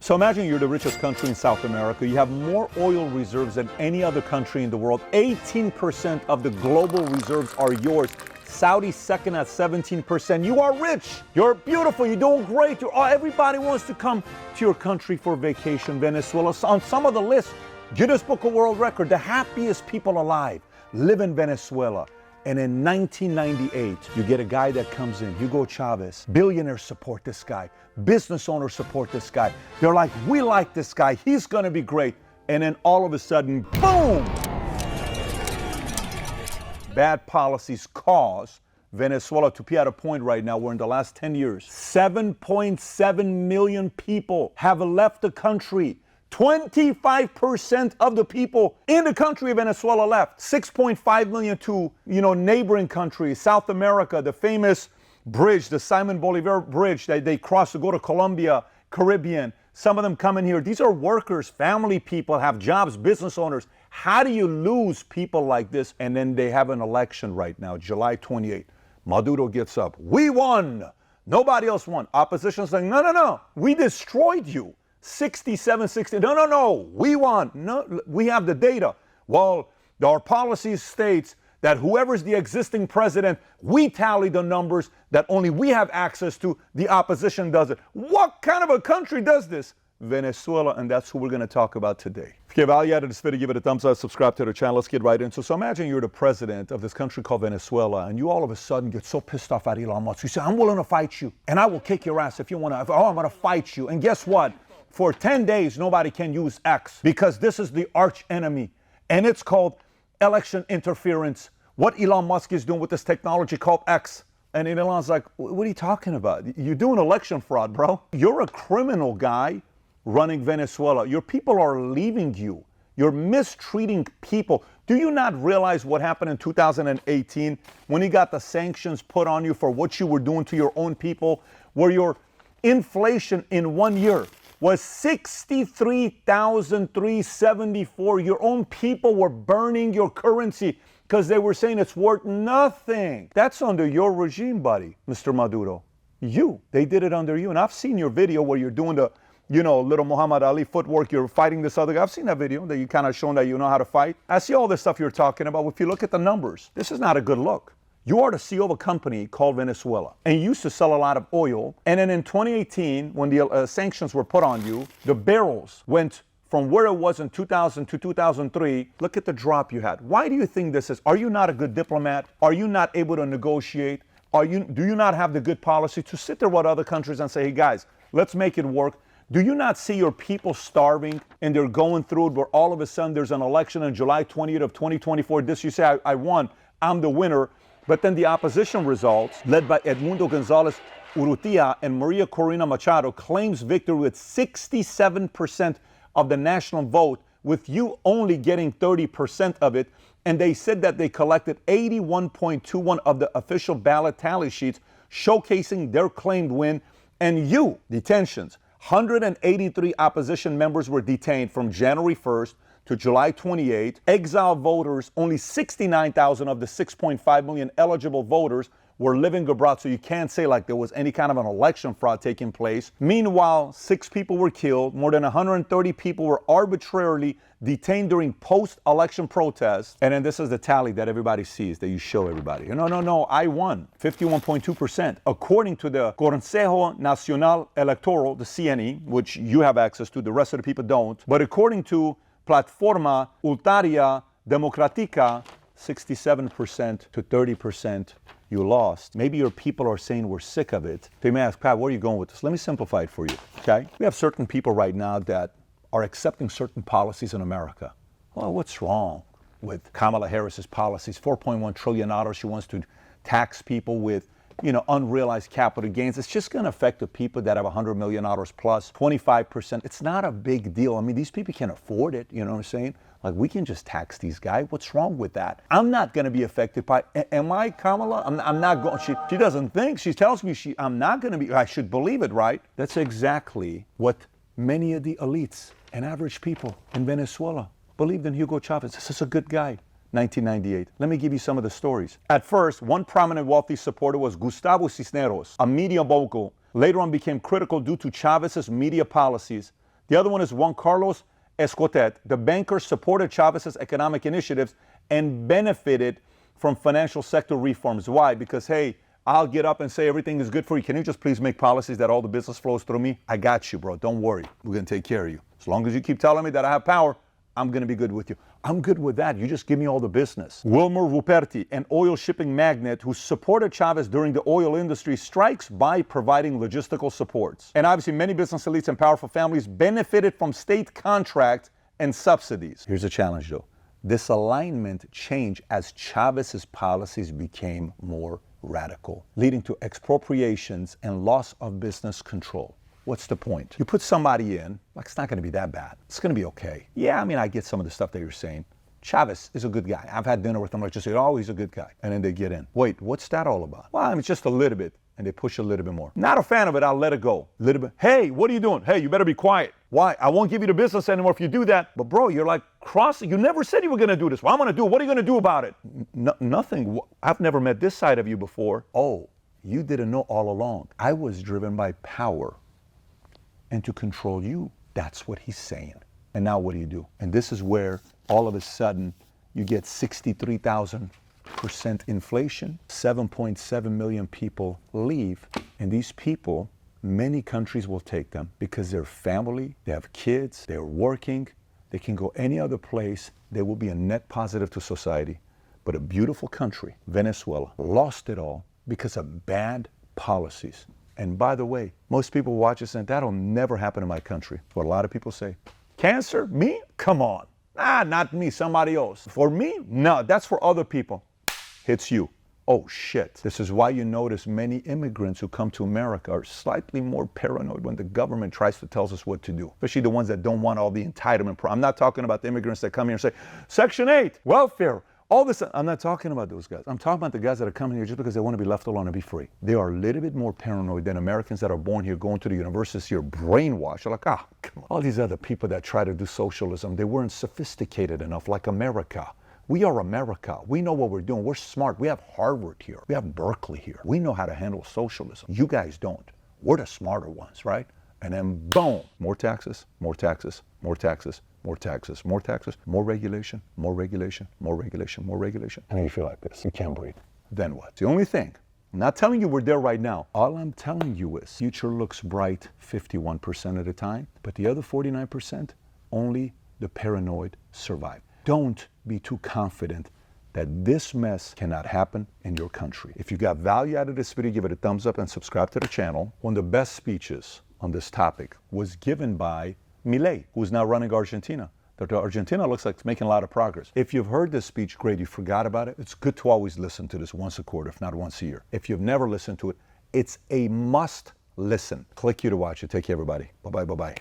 So imagine you're the richest country in South America. You have more oil reserves than any other country in the world. 18% of the global reserves are yours. Saudi second at 17%. You are rich. You're beautiful. You're doing great. Everybody wants to come to your country for vacation. Venezuela, on some of the lists, Guinness Book of World Record, the happiest people alive live in Venezuela. And in 1998, you get a guy that comes in, Hugo Chavez. Billionaires support this guy. Business owners support this guy. They're like, we like this guy. He's going to be great. And then all of a sudden, boom! Bad policies cause Venezuela to be at a point right now where in the last 10 years, 7.7 million people have left the country. 25% of the people in the country of Venezuela left. 6.5 million to, neighboring countries, South America, the famous bridge, the Simon Bolivar bridge that they cross to go to Colombia, Caribbean. Some of them come in here. These are workers, family people, have jobs, business owners. How do you lose people like this? And then they have an election right now, July 28th. Maduro gets up. We won. Nobody else won. Opposition saying, no. We destroyed you. 67, 60. No. We won. No, we have the data. Well, our policy states that whoever's the existing president, we tally the numbers that only we have access to. The opposition does it. What kind of a country does this? Venezuela, and that's who we're going to talk about today. If you have value out of this video, give it a thumbs up, subscribe to the channel. Let's get right into it. So imagine you're the president of this country called Venezuela, and you all of a sudden get so pissed off at Elon Musk. You say, I'm willing to fight you, and I will kick your ass if you want to. I'm going to fight you. And guess what? For 10 days, nobody can use X because this is the arch enemy, and it's called election interference. What Elon Musk is doing with this technology called X. And Elon's like, what are you talking about? You're doing election fraud, bro. You're a criminal guy running Venezuela. Your people are leaving you. You're mistreating people. Do you not realize what happened in 2018 when you got the sanctions put on you for what you were doing to your own people, where your inflation in 1 year was 63,374. Your own people were burning your currency because they were saying it's worth nothing. That's under your regime, buddy, Mr. Maduro. They did it under you. And I've seen your video where you're doing the, little Muhammad Ali footwork. You're fighting this other guy. I've seen that video that you kind of shown that you know how to fight. I see all this stuff you're talking about. If you look at the numbers, this is not a good look. You are the CEO of a company called Venezuela, and you used to sell a lot of oil. And then in 2018, when the sanctions were put on you, the barrels went from where it was in 2000 to 2003. Look at the drop you had. Why do you think this is? Are you not a good diplomat? Are you not able to negotiate? Do you not have the good policy to sit there with other countries and say, hey guys, let's make it work? Do you not see your people starving and they're going through it where all of a sudden there's an election on July 20th of 2024? You say, I won, I'm the winner. But then the opposition results, led by Edmundo Gonzalez Urrutia and Maria Corina Machado, claims victory with 67% of the national vote, with you only getting 30% of it. And they said that they collected 81.21 of the official ballot tally sheets, showcasing their claimed win. And detentions. 183 opposition members were detained from January 1st to July 28th. Exiled voters, only 69,000 of the 6.5 million eligible voters were living abroad, so you can't say like there was any kind of an election fraud taking place. Meanwhile, 6 people were killed. More than 130 people were arbitrarily detained during post-election protests. And then this is the tally that everybody sees, that you show everybody. No, I won, 51.2%. According to the Consejo Nacional Electoral, the CNE, which you have access to, the rest of the people don't. But according to Plataforma Unitaria Democrática, 67% to 30%. You lost. Maybe your people are saying we're sick of it. They may ask, Pat, where are you going with this? Let me simplify it for you, okay? We have certain people right now that are accepting certain policies in America. Well, what's wrong with Kamala Harris's policies? $4.1 trillion. She wants to tax people with, unrealized capital gains. It's just going to affect the people that have $100 million plus, 25%. It's not a big deal. I mean, these people can afford it. You know what I'm saying? Like, we can just tax these guys. What's wrong with that? I'm not going to be affected by, am I, Kamala? I'm not going, she doesn't think. She tells me I'm not going to be, I should believe it, right? That's exactly what many of the elites and average people in Venezuela believed in Hugo Chavez. This is a good guy. 1998. Let me give you some of the stories. At first, one prominent wealthy supporter was Gustavo Cisneros, a media mogul. Later on became critical due to Chavez's media policies The other one is Juan Carlos Escotet. The banker supported Chavez's economic initiatives and benefited from financial sector reforms. Why? Because, hey, I'll get up and say everything is good for you. Can you just please make policies that all the business flows through me? I got you, bro. Don't worry. We're going to take care of you. As long as you keep telling me that I have power, I'm going to be good with you. I'm good with that. You just give me all the business. Wilmer Ruperti, an oil shipping magnate who supported Chavez during the oil industry, strikes by providing logistical supports. And obviously, many business elites and powerful families benefited from state contract and subsidies. Here's a challenge, though. This alignment changed as Chavez's policies became more radical, leading to expropriations and loss of business control. What's the point? You put somebody in, like, it's not going to be that bad. It's going to be okay. Yeah, I mean, I get some of the stuff that you're saying. Chavez is a good guy. I've had dinner with him. I just say, oh, he's a good guy. And then they get in. Wait, what's that all about? Well, I mean, just a little bit. And they push a little bit more. Not a fan of it. I'll let it go. A little bit. Hey, what are you doing? Hey, you better be quiet. Why? I won't give you the business anymore if you do that. But bro, you're like crossing. You never said you were going to do this. Well, I'm going to do it. What are you going to do about it? Nothing. I've never met this side of you before. Oh, you didn't know all along. I was driven by power and to control you. That's what he's saying. And now what do? And this is where all of a sudden you get 63,000% inflation, 7.7 million people leave, and these people, many countries will take them because they're family, they have kids, they're working, they can go any other place, they will be a net positive to society. But a beautiful country, Venezuela, lost it all because of bad policies. And by the way, most people watch this and that'll never happen in my country. What a lot of people say. Cancer? Me? Come on. Not me, somebody else. For me? No, that's for other people. Hits you. Oh shit. This is why you notice many immigrants who come to America are slightly more paranoid when the government tries to tell us what to do. Especially the ones that don't want all the entitlement. I'm not talking about the immigrants that come here and say, Section 8, welfare, all this. I'm not talking about those guys. I'm talking about the guys that are coming here just because they want to be left alone and be free. They are a little bit more paranoid than Americans that are born here, going to the university here, brainwashed. They're like, come on. All these other people that try to do socialism, they weren't sophisticated enough like America. We are America. We know what we're doing. We're smart. We have Harvard here. We have Berkeley here. We know how to handle socialism. You guys don't. We're the smarter ones, right? And then boom, more taxes, more taxes, more taxes, more taxes, more taxes, more regulation, more regulation, more regulation, more regulation. And then you feel like this. You can't breathe. Then what? The only thing, I'm not telling you we're there right now. All I'm telling you is future looks bright 51% of the time, but the other 49%, only the paranoid survive. Don't be too confident that this mess cannot happen in your country. If you got value out of this video, give it a thumbs up and subscribe to the channel. One of the best speeches on this topic was given by Minnect, who is now running Argentina. Argentina looks like it's making a lot of progress. If you've heard this speech, great, you forgot about it. It's good to always listen to this once a quarter, if not once a year. If you've never listened to it, it's a must listen. Click here to watch it. Take care, everybody. Bye-bye, bye-bye.